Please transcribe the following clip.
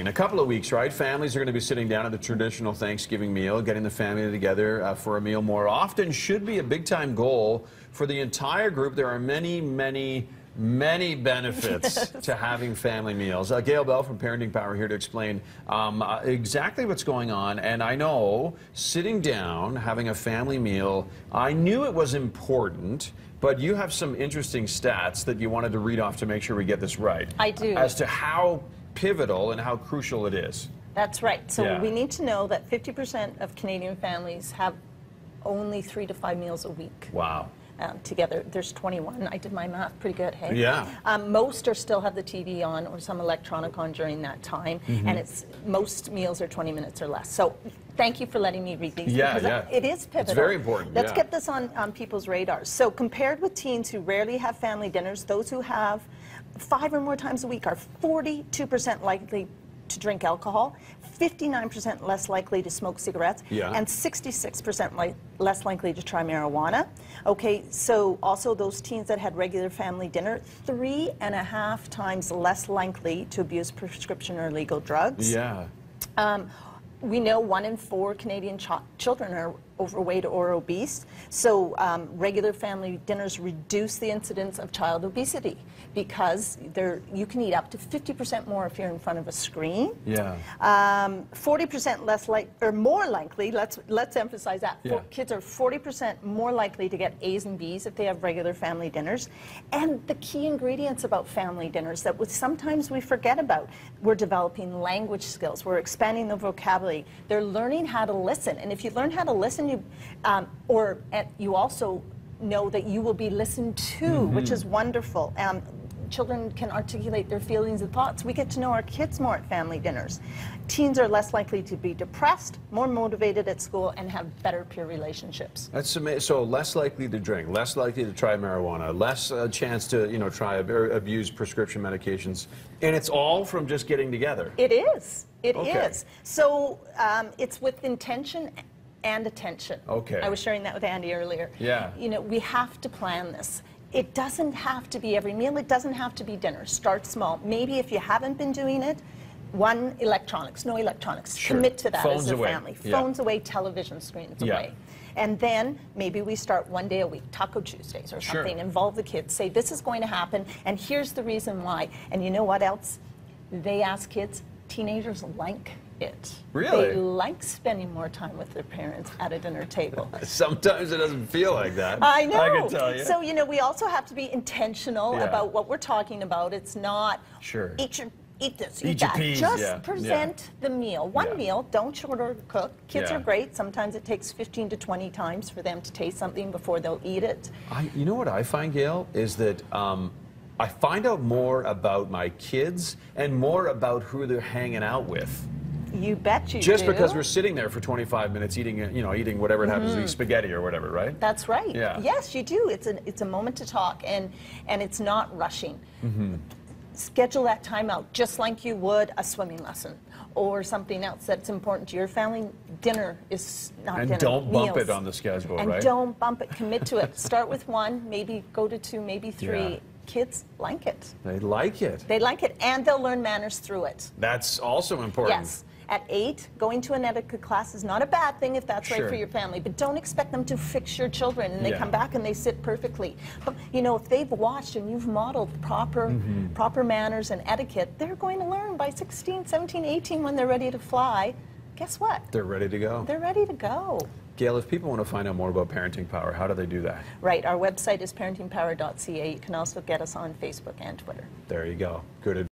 In a couple of weeks, right, families are going to be sitting down at the traditional Thanksgiving meal. Getting the family together for a meal more often should be a big-time goal for the entire group. There are many benefits to having family meals. Gail Bell from Parenting Power here to explain exactly what's going on. And I know sitting down, having a family meal, I knew it was important, but you have some interesting stats that you wanted to read off to make sure we get this right. I do. As to how pivotal and how crucial it is. That's right. So Yeah. we need to know that 50% of Canadian families have only 3 to 5 meals a week. Wow. Together. There's 21. I did my math pretty good, hey? Yeah. Most still have the TV on or some electronic on during that time, and most meals are 20 minutes or less. So thank you for letting me read these, because it is pivotal. It's very important. Let's get this on people's radars. So compared with teens who rarely have family dinners, those who have 5 or more times a week are 42% likely to drink alcohol, 59% less likely to smoke cigarettes, and 66% less likely to try marijuana. Okay, so also those teens that had regular family dinner, 3.5 times less likely to abuse prescription or illegal drugs. Yeah. We know 1 in 4 Canadian children are overweight or obese, so regular family dinners reduce the incidence of child obesity because you can eat up to 50% more if you're in front of a screen. Yeah. 40% more likely. Let's emphasize that. Yeah. Kids are 40% more likely to get A's and B's if they have regular family dinners. And the key ingredients about family dinners that sometimes we forget about: we're developing language skills. We're expanding the vocabulary. They're learning how to listen. And if you learn how to listen, you also know that you will be listened to, which is wonderful. Children can articulate their feelings and thoughts. We get to know our kids more at family dinners. Teens are less likely to be depressed, more motivated at school, and have better peer relationships. That's amazing. So less likely to drink, less likely to try marijuana, less chance to try abuse prescription medications, and it's all from just getting together. It is. It is. So it's with intention and attention. Okay. I was sharing that with Andy earlier. Yeah. We have to plan this. It doesn't have to be every meal. It doesn't have to be dinner. Start small. Maybe if you haven't been doing it, no electronics. Sure. Commit to that Phones as a away. family. Yeah. Phones away, television screens away. And then maybe we start 1 day a week, Taco Tuesdays or something. Involve the kids. Say, this is going to happen, and here's the reason why. And you know what else? They ask kids. Teenagers like it. Really? They like spending more time with their parents at a dinner table. Sometimes it doesn't feel like that. I know. I can tell you. So, we also have to be intentional about what we're talking about. It's not eat this, eat that. Peas, Just present the meal. One meal, don't short cook. Kids are great. Sometimes it takes 15 to 20 times for them to taste something before they'll eat it. You know what I find, Gail, is that I find out more about my kids and more about who they're hanging out with. You bet you Just do. because we're sitting there for 25 minutes eating, eating whatever it happens to be, spaghetti or whatever, right? That's right. Yeah. Yes, you do. It's a moment to talk, and it's not rushing. Schedule that time out just like you would a swimming lesson or something else that's important to your family. Dinner is not dinner. And don't bump Meals. it on the schedule, right? And don't bump it. Commit to it. Start with 1, maybe go to 2, maybe 3. Yeah. Kids like it. They like it. They like it, and they'll learn manners through it. That's also important. Yes. At 8, going to an etiquette class is not a bad thing if that's right for your family, but don't expect them to fix your children and they come back and they sit perfectly. But, if they've watched and you've modeled proper manners and etiquette, they're going to learn by 16, 17, 18 when they're ready to fly. Guess what? They're ready to go. They're ready to go. Gail, if people want to find out more about Parenting Power, how do they do that? Right. Our website is parentingpower.ca. You can also get us on Facebook and Twitter. There you go. Good advice.